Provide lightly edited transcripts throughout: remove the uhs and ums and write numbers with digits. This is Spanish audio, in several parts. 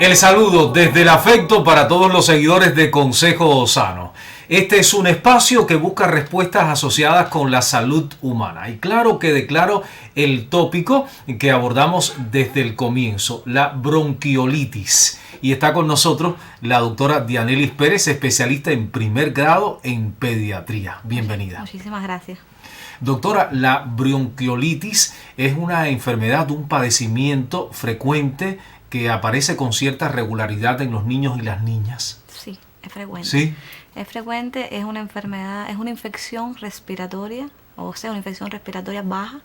El saludo desde el afecto para todos los seguidores de Consejo Sano. Este es un espacio que busca respuestas asociadas con la salud humana. Y claro que declaro el tópico que abordamos desde el comienzo, la bronquiolitis. Y está con nosotros la doctora Dianelis Pérez, especialista en primer grado en pediatría. Bienvenida. Muchísimas gracias. Doctora, la bronquiolitis es una enfermedad, un padecimiento frecuente que aparece con cierta regularidad en los niños y las niñas. Sí, es frecuente. ¿Sí? Es frecuente, es una enfermedad, es una infección respiratoria, o sea, una infección respiratoria baja,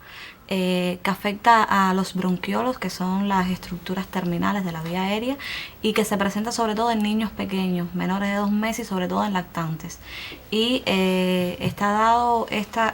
que afecta a los bronquiolos, que son las estructuras terminales de la vía aérea, y que se presenta sobre todo en niños pequeños, menores de 2 meses, y sobre todo en lactantes. Y está dado, esta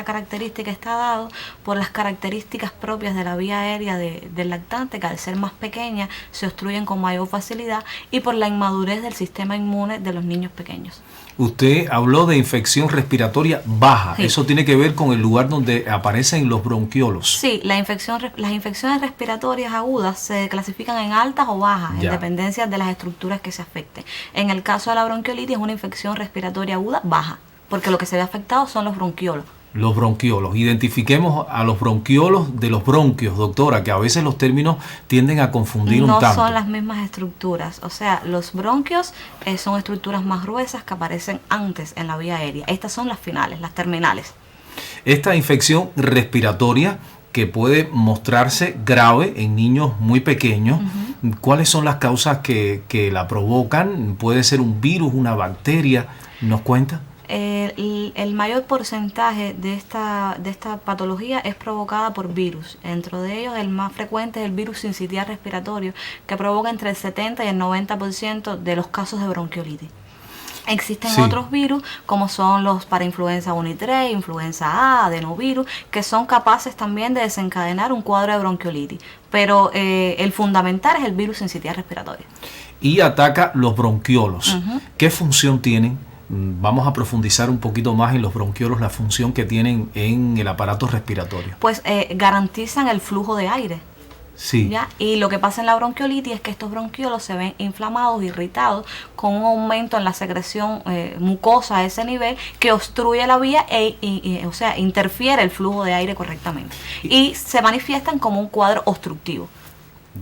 característica está dado por las características propias de la vía aérea del lactante, que al ser más pequeña se obstruyen con mayor facilidad, y por la inmadurez del sistema inmune de los niños pequeños. Usted habló de infección respiratoria baja. Sí. Eso tiene que ver con el lugar donde aparecen los bronquiolos. Sí, las infecciones respiratorias agudas se clasifican en altas o bajas, en dependencia de las estructuras que se afecten. En el caso de la bronquiolitis es una infección respiratoria aguda baja, porque lo que se ve afectado son los bronquiolos. Los bronquiolos. Identifiquemos a los bronquiolos de los bronquios, doctora, que a veces los términos tienden a confundir un tanto. No son las mismas estructuras. O sea, los bronquios son estructuras más gruesas que aparecen antes en la vía aérea. Estas son las finales, las terminales. Esta infección respiratoria que puede mostrarse grave en niños muy pequeños, ¿cuáles son las causas que la provocan? ¿Puede ser un virus, una bacteria? ¿Nos cuenta? El mayor porcentaje de esta patología es provocada por virus. Dentro de ellos, el más frecuente es el virus sincitial respiratorio, que provoca entre el 70 y el 90% de los casos de bronquiolitis. Existen otros virus, como son los parainfluenza 1 y 3, influenza A, adenovirus, que son capaces también de desencadenar un cuadro de bronquiolitis. Pero el fundamental es el virus sincitial respiratorio. Y ataca los bronquiolos. ¿Qué función tienen? Vamos a profundizar un poquito más en los bronquiolos, la función que tienen en el aparato respiratorio. Pues garantizan el flujo de aire. Sí. ¿Ya? Y lo que pasa en la bronquiolitis es que estos bronquiolos se ven inflamados, irritados, con un aumento en la secreción mucosa a ese nivel que obstruye la vía o sea, interfiere el flujo de aire correctamente. Y se manifiestan como un cuadro obstructivo.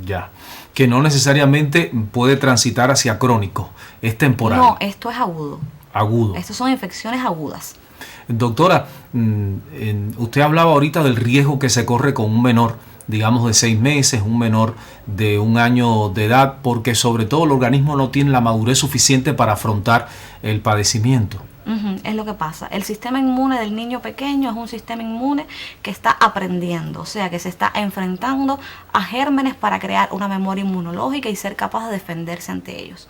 Ya. Que no necesariamente puede transitar hacia crónico, es temporal. No, esto es agudo. Agudo. Estas son infecciones agudas. Doctora, usted hablaba ahorita del riesgo que se corre con un menor, digamos de 6 meses, un menor de 1 año de edad, porque sobre todo el organismo no tiene la madurez suficiente para afrontar el padecimiento. Es lo que pasa. El sistema inmune del niño pequeño es un sistema inmune que está aprendiendo, o sea, que se está enfrentando a gérmenes para crear una memoria inmunológica y ser capaz de defenderse ante ellos.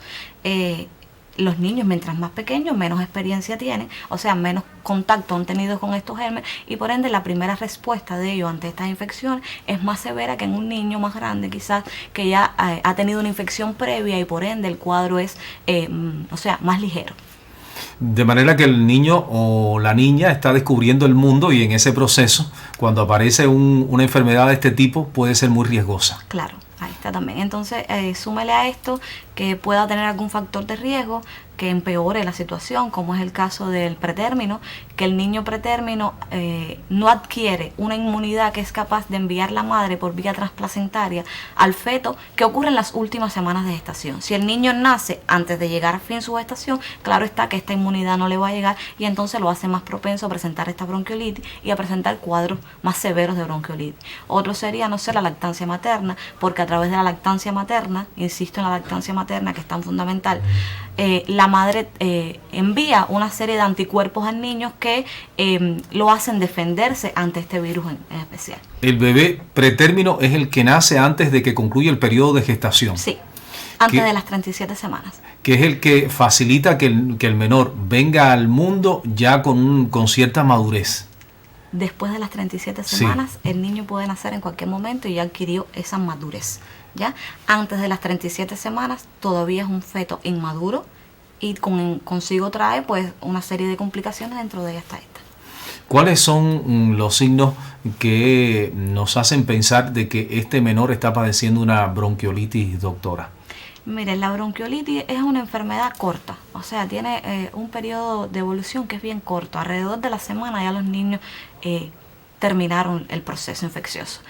Los niños, mientras más pequeños, menos experiencia tienen, o sea, menos contacto han tenido con estos gérmenes, y por ende la primera respuesta de ellos ante estas infecciones es más severa que en un niño más grande, quizás, que ya ha tenido una infección previa, y por ende el cuadro es, más ligero. De manera que el niño o la niña está descubriendo el mundo, y en ese proceso, cuando aparece una enfermedad de este tipo, puede ser muy riesgosa. Claro. Ahí está también. Entonces, súmele a esto que pueda tener algún factor de riesgo que empeore la situación, como es el caso del pretérmino, que el niño pretérmino no adquiere una inmunidad que es capaz de enviar la madre por vía transplacentaria al feto, que ocurre en las últimas semanas de gestación. Si el niño nace antes de llegar a fin su gestación, claro está que esta inmunidad no le va a llegar, y entonces lo hace más propenso a presentar esta bronquiolitis y a presentar cuadros más severos de bronquiolitis. Otro sería, la lactancia materna, porque a través de la lactancia materna, insisto en la lactancia materna que es tan fundamental, la madre envía una serie de anticuerpos al niño que lo hacen defenderse ante este virus en especial. El bebé pretérmino es el que nace antes de que concluya el periodo de gestación. Sí, antes de las 37 semanas. Que es el que facilita que el menor venga al mundo ya con cierta madurez. Después de las 37 semanas, el niño puede nacer en cualquier momento y ya adquirió esa madurez. ¿Ya? Antes de las 37 semanas todavía es un feto inmaduro, y consigo trae pues una serie de complicaciones, dentro de ellas está esta. ¿Cuáles son los signos que nos hacen pensar de que este menor está padeciendo una bronquiolitis, doctora? Mire, la bronquiolitis es una enfermedad corta, o sea, tiene un periodo de evolución que es bien corto. Alrededor de la semana ya los niños terminaron el proceso infeccioso.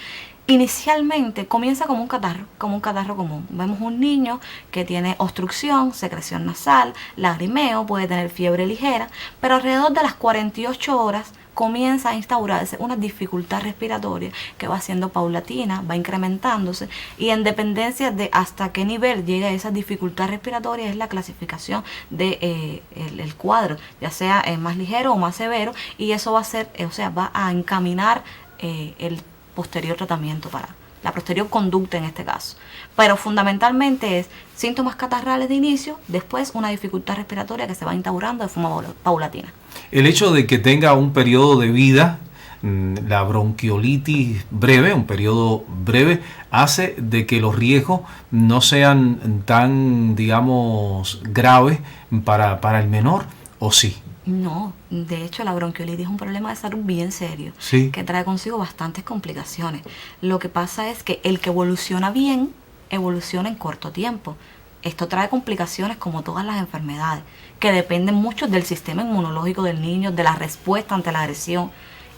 Inicialmente comienza como un catarro común. Vemos un niño que tiene obstrucción, secreción nasal, lagrimeo, puede tener fiebre ligera, pero alrededor de las 48 horas comienza a instaurarse una dificultad respiratoria que va siendo paulatina, va incrementándose, y en dependencia de hasta qué nivel llega esa dificultad respiratoria es la clasificación de el cuadro, ya sea más ligero o más severo, y eso va a ser, va a encaminar el posterior tratamiento para la posterior conducta en este caso. Pero fundamentalmente es síntomas catarrales de inicio, después una dificultad respiratoria que se va instaurando de forma paulatina. El hecho de que tenga un periodo de vida, la bronquiolitis breve, un periodo breve, hace de que los riesgos no sean tan, digamos, graves para el menor, ¿o sí? No, de hecho la bronquiolitis es un problema de salud bien serio, ¿sí?, que trae consigo bastantes complicaciones. Lo que pasa es que el que evoluciona bien, evoluciona en corto tiempo. Esto trae complicaciones como todas las enfermedades, que dependen mucho del sistema inmunológico del niño, de la respuesta ante la agresión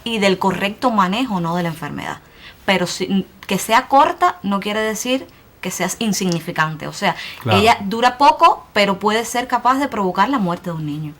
y del correcto manejo, no, de la enfermedad. Pero que sea corta no quiere decir que sea insignificante. O sea, claro, ella dura poco, pero puede ser capaz de provocar la muerte de un niño.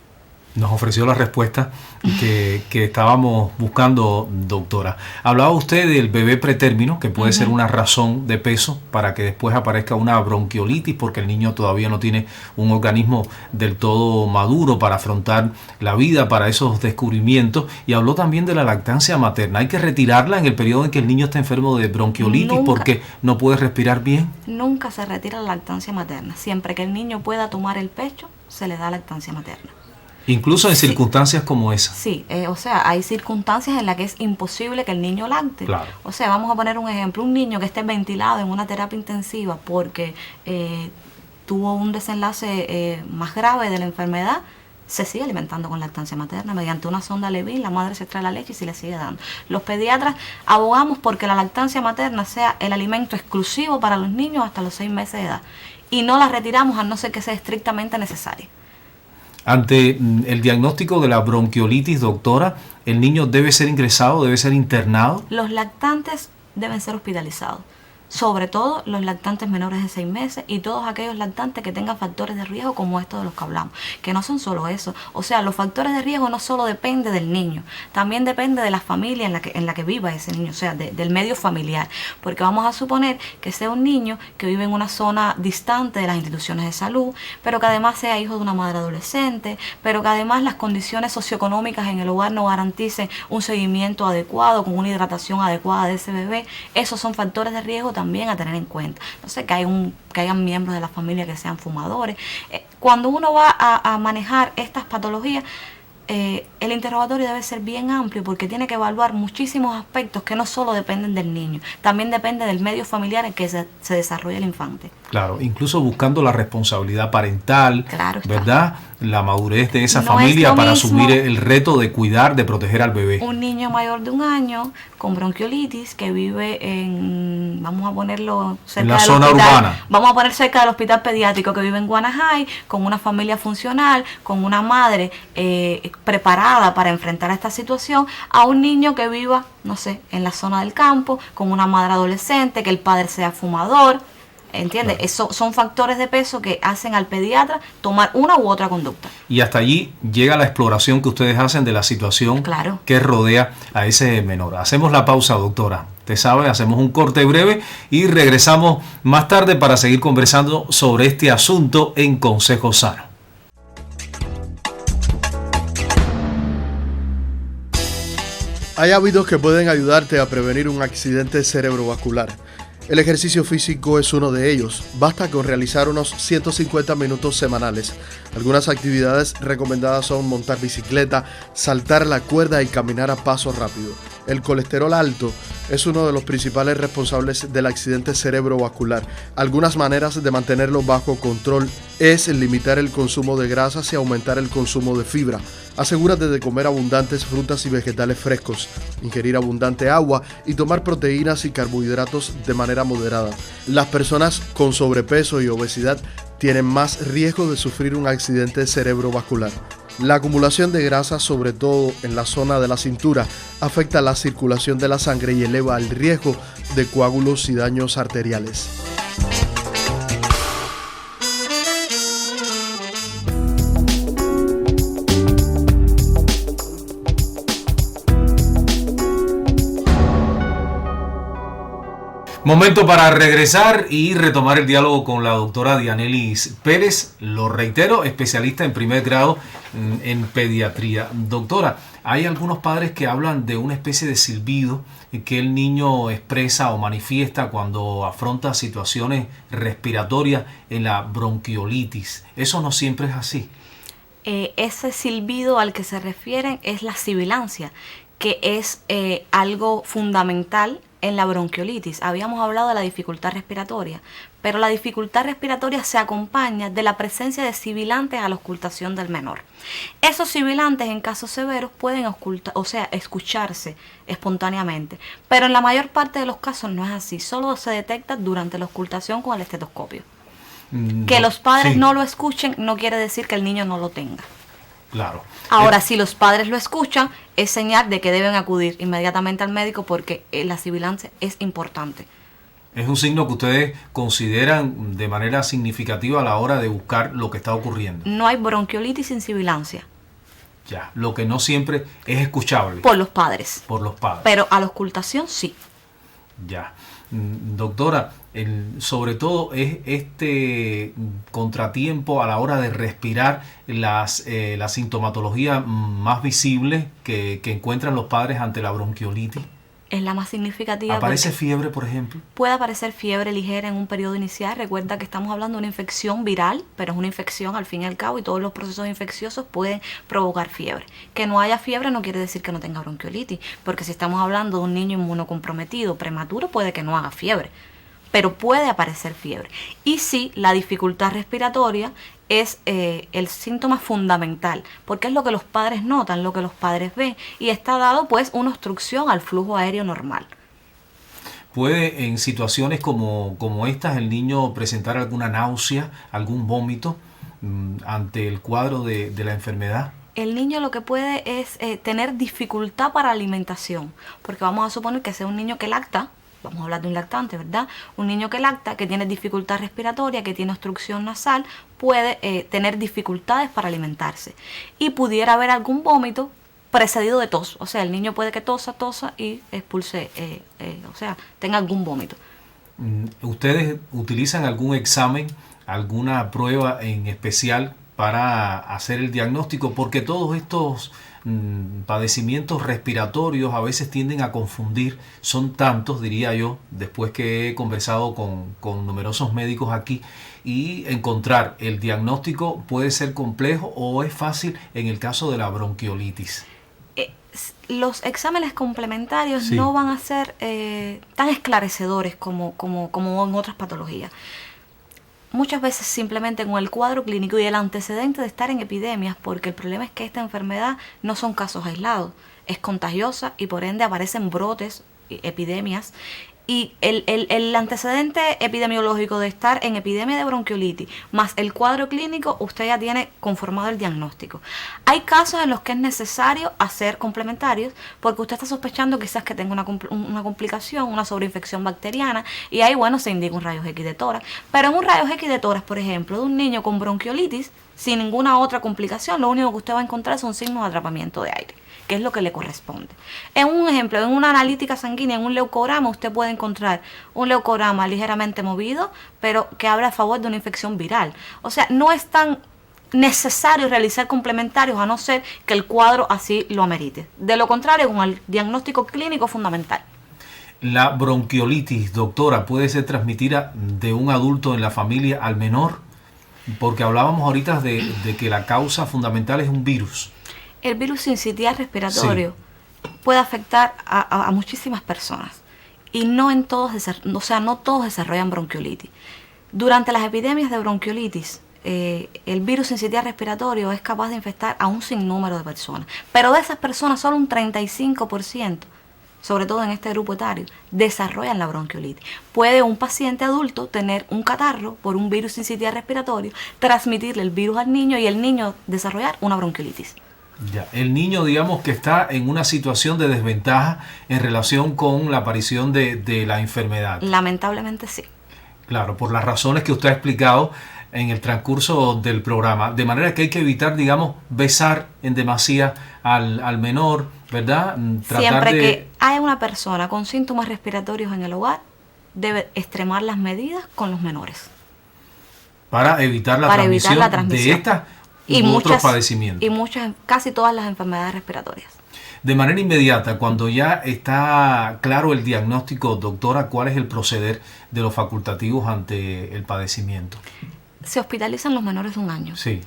Nos ofreció la respuesta que estábamos buscando, doctora. Hablaba usted del bebé pretérmino, que puede ser una razón de peso para que después aparezca una bronquiolitis, porque el niño todavía no tiene un organismo del todo maduro para afrontar la vida, para esos descubrimientos. Y habló también de la lactancia materna. ¿Hay que retirarla en el periodo en que el niño está enfermo de bronquiolitis porque no puede respirar bien? Nunca se retira la lactancia materna. Siempre que el niño pueda tomar el pecho, se le da lactancia materna. Incluso en circunstancias como esa. Sí, hay circunstancias en las que es imposible que el niño lacte. Claro. O sea, vamos a poner un ejemplo, un niño que esté ventilado en una terapia intensiva porque tuvo un desenlace más grave de la enfermedad, se sigue alimentando con lactancia materna mediante una sonda Levin, la madre se extrae la leche y se le sigue dando. Los pediatras abogamos porque la lactancia materna sea el alimento exclusivo para los niños hasta los 6 meses de edad y no la retiramos a no ser que sea estrictamente necesaria. Ante el diagnóstico de la bronquiolitis, doctora, ¿el niño debe ser ingresado, debe ser internado? Los lactantes deben ser hospitalizados, sobre todo los lactantes menores de 6 meses y todos aquellos lactantes que tengan factores de riesgo como estos de los que hablamos, que no son solo eso. O sea, los factores de riesgo no solo dependen del niño, también depende de la familia en la que viva ese niño, o sea, del medio familiar, porque vamos a suponer que sea un niño que vive en una zona distante de las instituciones de salud, pero que además sea hijo de una madre adolescente, pero que además las condiciones socioeconómicas en el hogar no garanticen un seguimiento adecuado, con una hidratación adecuada de ese bebé. Esos son factores de riesgo también a tener en cuenta. No sé, que hayan miembros de la familia que sean fumadores. Cuando uno va a manejar estas patologías, el interrogatorio debe ser bien amplio porque tiene que evaluar muchísimos aspectos que no solo dependen del niño, también depende del medio familiar en que se desarrolla el infante. Claro, incluso buscando la responsabilidad parental, claro, ¿verdad? La madurez de esa familia para asumir el reto de cuidar, de proteger al bebé. Un niño mayor de 1 año con bronquiolitis que vive vamos a ponerlo cerca en la del zona hospital, urbana. Vamos a poner cerca del hospital pediátrico, que vive en Guanajay, con una familia funcional, con una madre preparada para enfrentar esta situación, a un niño que viva, no sé, en la zona del campo, con una madre adolescente, que el padre sea fumador. ¿Entiendes? Claro. Eso son factores de peso que hacen al pediatra tomar una u otra conducta. Y hasta allí llega la exploración que ustedes hacen de la situación, claro, que rodea a ese menor. Hacemos la pausa, doctora. Usted sabe, hacemos un corte breve y regresamos más tarde para seguir conversando sobre este asunto en Consejo Sano. Hay hábitos que pueden ayudarte a prevenir un accidente cerebrovascular. El ejercicio físico es uno de ellos. Basta con realizar unos 150 minutos semanales. Algunas actividades recomendadas son montar bicicleta, saltar la cuerda y caminar a paso rápido. El colesterol alto es uno de los principales responsables del accidente cerebrovascular. Algunas maneras de mantenerlo bajo control es limitar el consumo de grasas y aumentar el consumo de fibra. Asegúrate de comer abundantes frutas y vegetales frescos, ingerir abundante agua y tomar proteínas y carbohidratos de manera moderada. Las personas con sobrepeso y obesidad tienen más riesgo de sufrir un accidente cerebrovascular. La acumulación de grasa, sobre todo en la zona de la cintura, afecta la circulación de la sangre y eleva el riesgo de coágulos y daños arteriales. Momento para regresar y retomar el diálogo con la doctora Dianelis Pérez, lo reitero, especialista en primer grado en pediatría. Doctora, hay algunos padres que hablan de una especie de silbido que el niño expresa o manifiesta cuando afronta situaciones respiratorias en la bronquiolitis. Eso no siempre es así. Ese silbido al que se refieren es la sibilancia, que es algo fundamental en la bronquiolitis. Habíamos hablado de la dificultad respiratoria, pero la dificultad respiratoria se acompaña de la presencia de sibilantes a la auscultación del menor. Esos sibilantes en casos severos pueden escucharse espontáneamente, pero en la mayor parte de los casos no es así, solo se detecta durante la auscultación con el estetoscopio. Que los padres no lo escuchen no quiere decir que el niño no lo tenga. Claro. Ahora, si los padres lo escuchan, es señal de que deben acudir inmediatamente al médico porque la sibilancia es importante. Es un signo que ustedes consideran de manera significativa a la hora de buscar lo que está ocurriendo. No hay bronquiolitis sin sibilancia. Ya, lo que no siempre es escuchable. Por los padres. Por los padres. Pero a la auscultación sí. Ya. Doctora, sobre todo es este contratiempo a la hora de respirar la sintomatología más visible que encuentran los padres ante la bronquiolitis. Es la más significativa. ¿Aparece fiebre, por ejemplo? Puede aparecer fiebre ligera en un periodo inicial. Recuerda que estamos hablando de una infección viral, pero es una infección al fin y al cabo y todos los procesos infecciosos pueden provocar fiebre. Que no haya fiebre no quiere decir que no tenga bronquiolitis, porque si estamos hablando de un niño inmunocomprometido, prematuro, puede que no haga fiebre, pero puede aparecer fiebre. Y sí, la dificultad respiratoria es el síntoma fundamental, porque es lo que los padres notan, lo que los padres ven, y está dado pues una obstrucción al flujo aéreo normal. ¿Puede en situaciones como estas el niño presentar alguna náusea, algún vómito ante el cuadro de la enfermedad? El niño lo que puede es tener dificultad para alimentación, porque vamos a suponer que sea un niño que lacta. Vamos a hablar de un lactante, ¿verdad? Un niño que lacta, que tiene dificultad respiratoria, que tiene obstrucción nasal, puede tener dificultades para alimentarse. Y pudiera haber algún vómito precedido de tos. O sea, el niño puede que tosa y expulse, tenga algún vómito. ¿Ustedes utilizan algún examen, alguna prueba en especial para hacer el diagnóstico? Porque todos estos padecimientos respiratorios a veces tienden a confundir, son tantos, diría yo, después que he conversado con numerosos médicos aquí, y encontrar el diagnóstico puede ser complejo o es fácil en el caso de la bronquiolitis. Los exámenes complementarios no van a ser tan esclarecedores como en otras patologías. Muchas veces simplemente con el cuadro clínico y el antecedente de estar en epidemias, porque el problema es que esta enfermedad no son casos aislados, es contagiosa y por ende aparecen brotes, epidemias, y el antecedente epidemiológico de estar en epidemia de bronquiolitis más el cuadro clínico, usted ya tiene conformado el diagnóstico. Hay casos en los que es necesario hacer complementarios porque usted está sospechando quizás que tenga una complicación, una sobreinfección bacteriana, y ahí, bueno, se indica un rayos X de tórax. Pero en un rayos X de tórax, por ejemplo, de un niño con bronquiolitis, sin ninguna otra complicación, lo único que usted va a encontrar son signos de atrapamiento de aire, que es lo que le corresponde. En un ejemplo, en una analítica sanguínea, en un leucograma, usted puede encontrar un leucograma ligeramente movido, pero que habla a favor de una infección viral. O sea, no es tan necesario realizar complementarios a no ser que el cuadro así lo amerite. De lo contrario, con el diagnóstico clínico fundamental. ¿La bronquiolitis, doctora, puede ser transmitida de un adulto en la familia al menor? Porque hablábamos ahorita de que la causa fundamental es un virus. El virus sincitial respiratorio puede afectar a muchísimas personas y no todos desarrollan bronquiolitis. Durante las epidemias de bronquiolitis, el virus sincitial respiratorio es capaz de infectar a un sinnúmero de personas, pero de esas personas solo un 35%, sobre todo en este grupo etario, desarrollan la bronquiolitis. Puede un paciente adulto tener un catarro por un virus sincitial respiratorio, transmitirle el virus al niño y el niño desarrollar una bronquiolitis. Ya, el niño, digamos que está en una situación de desventaja en relación con la aparición de la enfermedad. Lamentablemente sí. Claro, por las razones que usted ha explicado en el transcurso del programa. De manera que hay que evitar, digamos, besar en demasía al menor, ¿verdad? Siempre que haya una persona con síntomas respiratorios en el hogar, debe extremar las medidas con los menores. Para evitar la transmisión de estas y otros padecimientos. Y casi todas las enfermedades respiratorias. De manera inmediata, cuando ya está claro el diagnóstico, doctora, ¿cuál es el proceder de los facultativos ante el padecimiento? Se hospitalizan los menores de 1 año. Sí.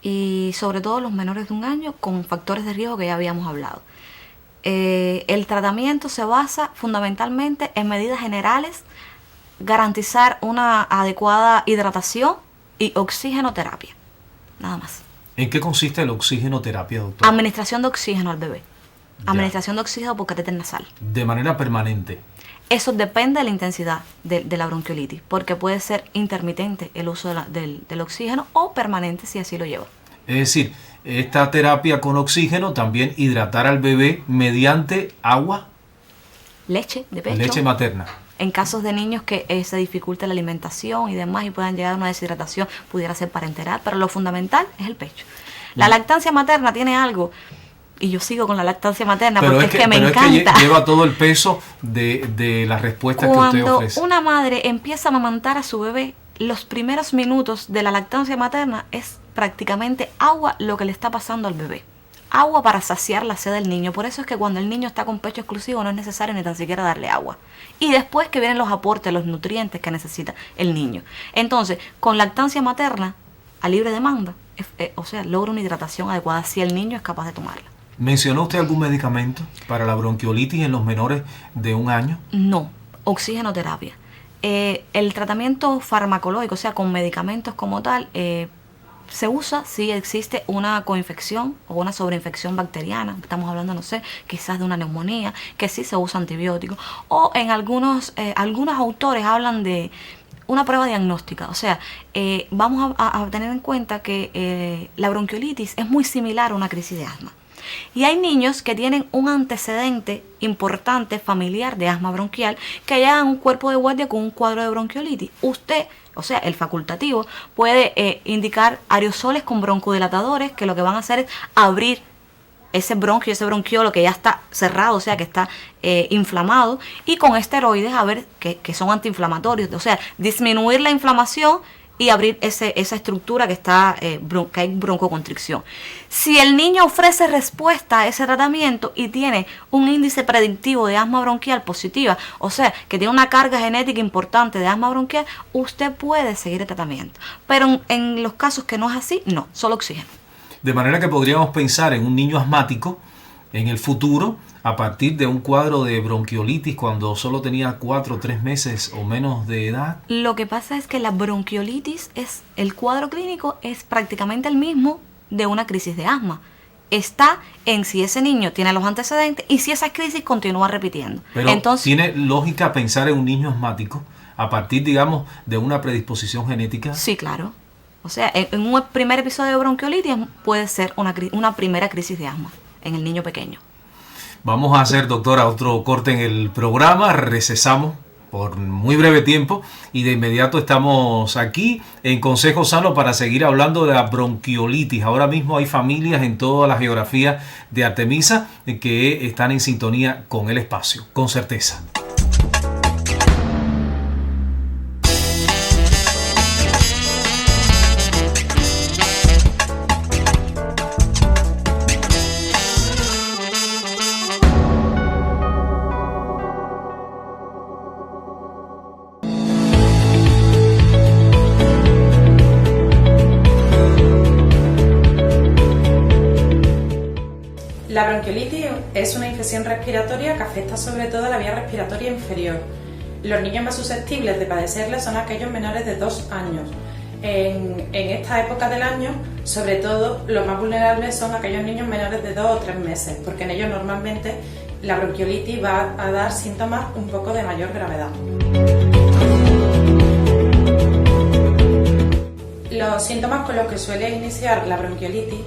Y sobre todo los menores de 1 año con factores de riesgo que ya habíamos hablado. El tratamiento se basa fundamentalmente en medidas generales, garantizar una adecuada hidratación y oxigenoterapia. Nada más. ¿En qué consiste la oxigenoterapia, doctora? Administración de oxígeno al bebé. Administración de oxígeno por catéter nasal. De manera permanente. Eso depende de la intensidad de la bronquiolitis, porque puede ser intermitente el uso del oxígeno o permanente si así lo lleva. Es decir, esta terapia con oxígeno también hidratar al bebé mediante agua. Leche de pecho. Leche materna. En casos de niños que se dificulte la alimentación y demás y puedan llegar a una deshidratación, pudiera ser parenteral, pero lo fundamental es el pecho. La lactancia materna tiene algo, y yo sigo con la lactancia materna porque es que me encanta. Es que lleva todo el peso de las respuestas que usted ofrece. Cuando una madre empieza a amamantar a su bebé, los primeros minutos de la lactancia materna es prácticamente agua lo que le está pasando al bebé. Agua para saciar la sed del niño. Por eso es que cuando el niño está con pecho exclusivo no es necesario ni tan siquiera darle agua. Y después que vienen los aportes, los nutrientes que necesita el niño. Entonces, con lactancia materna a libre demanda, logra una hidratación adecuada si el niño es capaz de tomarla. ¿Mencionó usted algún medicamento para la bronquiolitis en los menores de 1 año? No, oxigenoterapia. El tratamiento farmacológico, o sea, con medicamentos como tal, se usa si existe una coinfección o una sobreinfección bacteriana. Estamos hablando, no sé, quizás de una neumonía, que sí se usa antibiótico. O en algunos autores hablan de una prueba diagnóstica. O sea, vamos a tener en cuenta que la bronquiolitis es muy similar a una crisis de asma. Y hay niños que tienen un antecedente importante familiar de asma bronquial que llegan a un cuerpo de guardia con un cuadro de bronquiolitis. Usted, o sea, el facultativo, puede indicar aerosoles con broncodilatadores que lo que van a hacer es abrir ese bronquio, ese bronquiolo que ya está cerrado, o sea, que está inflamado, y con esteroides a ver que son antiinflamatorios, o sea, disminuir la inflamación y abrir esa estructura que hay broncoconstricción. Si el niño ofrece respuesta a ese tratamiento y tiene un índice predictivo de asma bronquial positiva, o sea, que tiene una carga genética importante de asma bronquial, usted puede seguir el tratamiento. Pero en los casos que no es así, no, solo oxígeno. De manera que podríamos pensar en un niño asmático en el futuro a partir de un cuadro de bronquiolitis cuando solo tenía 4 o 3 meses o menos de edad. Lo que pasa es que la bronquiolitis, el cuadro clínico es prácticamente el mismo de una crisis de asma. Está en si ese niño tiene los antecedentes y si esa crisis continúa repitiendo. Pero entonces, ¿tiene lógica pensar en un niño asmático a partir, digamos, de una predisposición genética? Sí, claro. O sea, en un primer episodio de bronquiolitis puede ser una primera crisis de asma en el niño pequeño. Vamos a hacer, doctora, otro corte en el programa, recesamos por muy breve tiempo y de inmediato estamos aquí en Consejo Sano para seguir hablando de la bronquiolitis. Ahora mismo hay familias en toda la geografía de Artemisa que están en sintonía con el espacio, con certeza. La bronquiolitis es una infección respiratoria que afecta sobre todo a la vía respiratoria inferior. Los niños más susceptibles de padecerla son aquellos menores de 2 años. En esta época del año, sobre todo, los más vulnerables son aquellos niños menores de 2 o 3 meses, porque en ellos normalmente la bronquiolitis va a dar síntomas un poco de mayor gravedad. Los síntomas con los que suele iniciar la bronquiolitis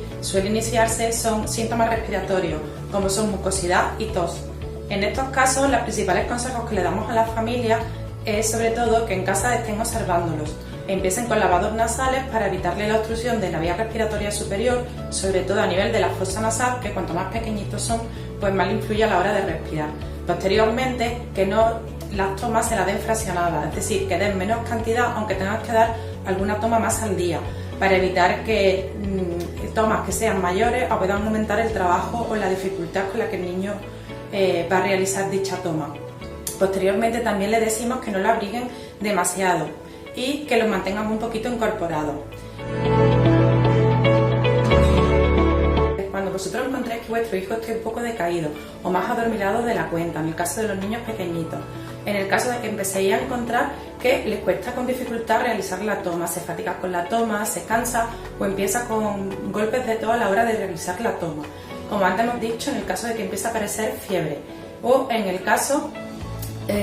son síntomas respiratorios, como son mucosidad y tos. En estos casos, los principales consejos que le damos a las familias es sobre todo que en casa estén observándolos. Empiecen con lavados nasales para evitarle la obstrucción de la vía respiratoria superior, sobre todo a nivel de la fosa nasal, que cuanto más pequeñitos son, pues más influye a la hora de respirar. Posteriormente, que las tomas se las den fraccionadas, es decir, que den menos cantidad, aunque tengas que dar alguna toma más al día, para evitar que tomas que sean mayores o puedan aumentar el trabajo o la dificultad con la que el niño va a realizar dicha toma. Posteriormente también le decimos que no lo abriguen demasiado y que lo mantengan un poquito incorporado. Cuando vosotros encontréis que vuestro hijo esté un poco decaído o más adormilado de la cuenta, en el caso de los niños pequeñitos, en el caso de que empecéis a encontrar que les cuesta con dificultad realizar la toma, se fatiga con la toma, se cansa o empieza con golpes de tos a la hora de realizar la toma. Como antes hemos dicho, en el caso de que empiece a aparecer fiebre o en el caso,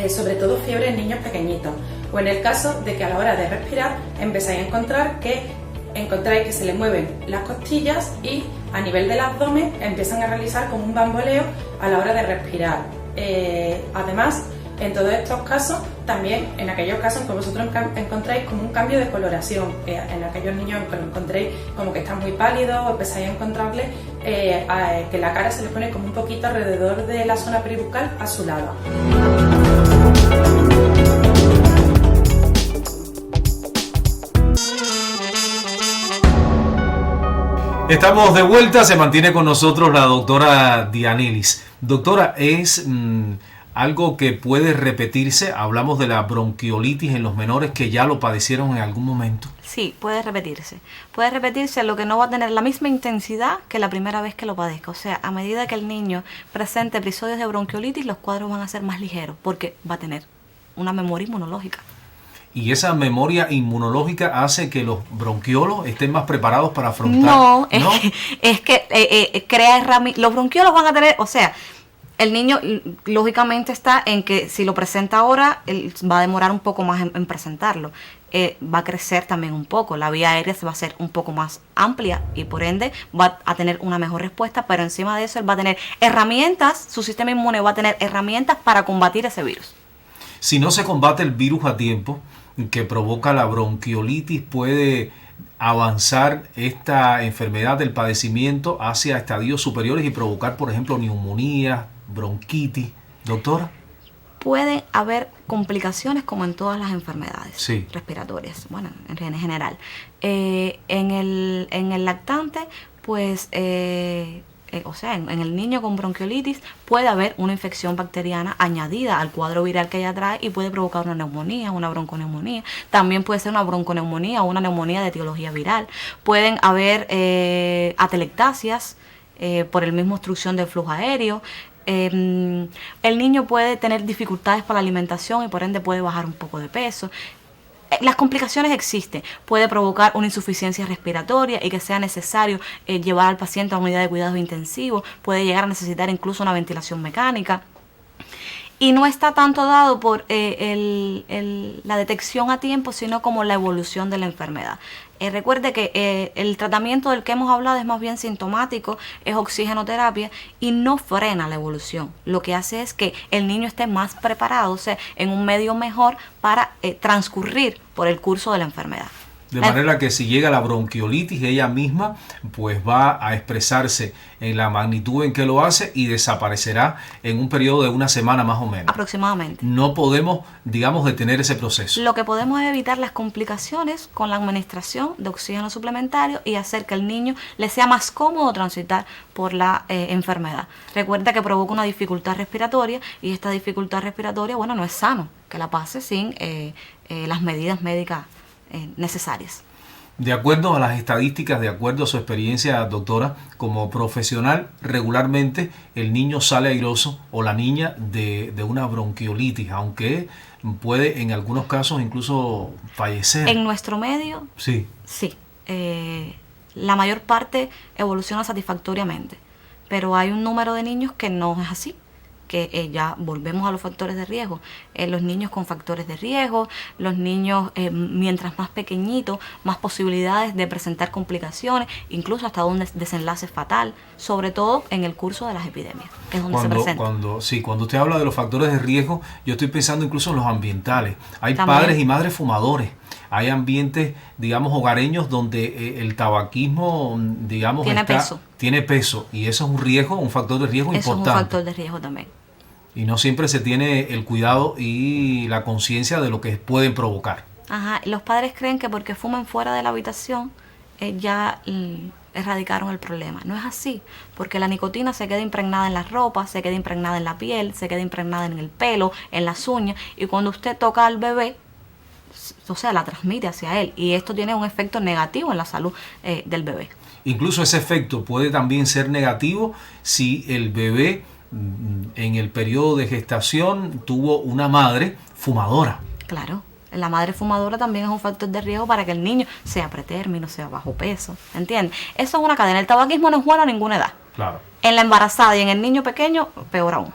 sobre todo fiebre en niños pequeñitos, o en el caso de que a la hora de respirar empezáis a encontráis que se le mueven las costillas y a nivel del abdomen empiezan a realizar como un bamboleo a la hora de respirar. Además, en todos estos casos, también en aquellos casos que vosotros encontráis como un cambio de coloración, en aquellos niños que lo encontréis como que están muy pálidos o empezáis a encontrarle que la cara se le pone como un poquito alrededor de la zona peribucal azulada. Estamos de vuelta, se mantiene con nosotros la doctora Dianelis. Doctora, ¿es algo que puede repetirse? Hablamos de la bronquiolitis en los menores que ya lo padecieron en algún momento. Sí, puede repetirse. Puede repetirse, lo que no va a tener la misma intensidad que la primera vez que lo padezca. O sea, a medida que el niño presente episodios de bronquiolitis, los cuadros van a ser más ligeros porque va a tener una memoria inmunológica. ¿Y esa memoria inmunológica hace que los bronquiólogos estén más preparados para afrontar? No, es que crea herramientas. Los bronquiólogos van a tener, o sea, el niño lógicamente está en que si lo presenta ahora, él va a demorar un poco más en presentarlo. Va a crecer también un poco, la vía aérea se va a hacer un poco más amplia y por ende va a tener una mejor respuesta, pero encima de eso él va a tener herramientas, su sistema inmune va a tener herramientas para combatir ese virus. Si no se combate el virus a tiempo que provoca la bronquiolitis, puede avanzar esta enfermedad del padecimiento hacia estadios superiores y provocar, por ejemplo, neumonía, bronquitis. Doctora. Pueden haber complicaciones como en todas las enfermedades respiratorias, bueno, en general. En el lactante, pues, o sea, en el niño con bronquiolitis puede haber una infección bacteriana añadida al cuadro viral que ella trae y puede provocar una neumonía, una bronconeumonía. También puede ser una bronconeumonía o una neumonía de etiología viral. Pueden haber atelectasias por el mismo obstrucción del flujo aéreo. El niño puede tener dificultades para la alimentación y por ende puede bajar un poco de peso. Las complicaciones existen, puede provocar una insuficiencia respiratoria y que sea necesario llevar al paciente a una unidad de cuidados intensivos, puede llegar a necesitar incluso una ventilación mecánica. Y no está tanto dado por la detección a tiempo, sino como la evolución de la enfermedad. Recuerde que el tratamiento del que hemos hablado es más bien sintomático, es oxigenoterapia y no frena la evolución. Lo que hace es que el niño esté más preparado, o sea, en un medio mejor para transcurrir por el curso de la enfermedad. De manera que si llega la bronquiolitis, ella misma pues va a expresarse en la magnitud en que lo hace y desaparecerá en un periodo de una semana más o menos. Aproximadamente. No podemos, digamos, detener ese proceso. Lo que podemos es evitar las complicaciones con la administración de oxígeno suplementario y hacer que al niño le sea más cómodo transitar por la enfermedad. Recuerda que provoca una dificultad respiratoria y esta dificultad respiratoria, bueno, no es sano que la pase sin las medidas médicas necesarias. De acuerdo a las estadísticas, de acuerdo a su experiencia, doctora, como profesional, regularmente el niño sale airoso o la niña de una bronquiolitis, aunque puede en algunos casos incluso fallecer. En nuestro medio, Sí. sí. La mayor parte evoluciona satisfactoriamente, pero hay un número de niños que no es así, que ya volvemos a los factores de riesgo. Los niños con factores de riesgo, los niños mientras más pequeñitos, más posibilidades de presentar complicaciones, incluso hasta un desenlace fatal, sobre todo en el curso de las epidemias, que es donde se presenta. Cuando usted habla de los factores de riesgo, yo estoy pensando incluso en los ambientales. Hay También. padres y madres fumadores. Hay ambientes, digamos, hogareños donde el tabaquismo, digamos, tiene peso. Y eso es un riesgo, un factor de riesgo Eso importante. es un factor de riesgo también. Y no siempre se tiene el cuidado y la conciencia de lo que pueden provocar. Ajá, los padres creen que porque fuman fuera de la habitación ya erradicaron el problema. No es así, porque la nicotina se queda impregnada en las ropas, se queda impregnada en la piel, se queda impregnada en el pelo, en las uñas, y cuando usted toca al bebé, o sea, la transmite hacia él, y esto tiene un efecto negativo en la salud del bebé. Incluso ese efecto puede también ser negativo si el bebé en el periodo de gestación tuvo una madre fumadora. Claro, la madre fumadora también es un factor de riesgo para que el niño sea pretérmino, sea bajo peso, ¿entiendes? Eso es una cadena. El tabaquismo no es bueno a ninguna edad. Claro. En la embarazada y en el niño pequeño, peor aún.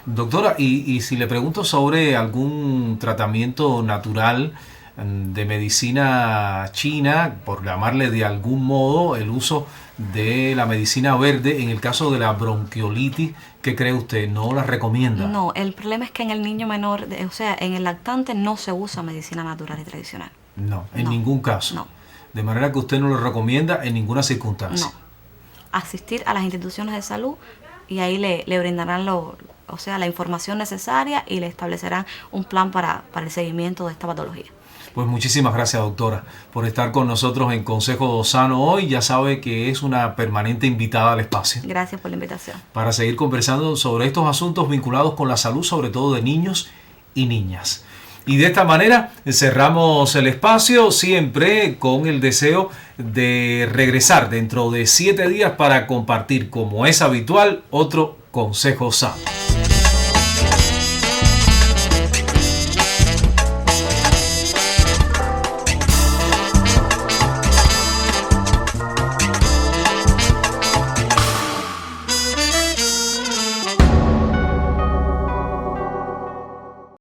Doctora, y si le pregunto sobre algún tratamiento natural de medicina china, por llamarle de algún modo, el uso de la medicina verde en el caso de la bronquiolitis, ¿qué cree usted? ¿No la recomienda? No, el problema es que en el niño menor, o sea, en el lactante no se usa medicina natural y tradicional. No, en No, ningún caso. no. De manera que usted no lo recomienda en ninguna circunstancia. No. Asistir a las instituciones de salud y ahí le brindarán la información necesaria y le establecerán un plan para el seguimiento de esta patología. Pues muchísimas gracias, doctora, por estar con nosotros en Consejo Sano hoy. Ya sabe que es una permanente invitada al espacio Gracias por la invitación. para seguir conversando sobre estos asuntos vinculados con la salud, sobre todo de niños y niñas. Y de esta manera cerramos el espacio, siempre con el deseo de regresar dentro de 7 días para compartir, como es habitual, otro Consejo Sano.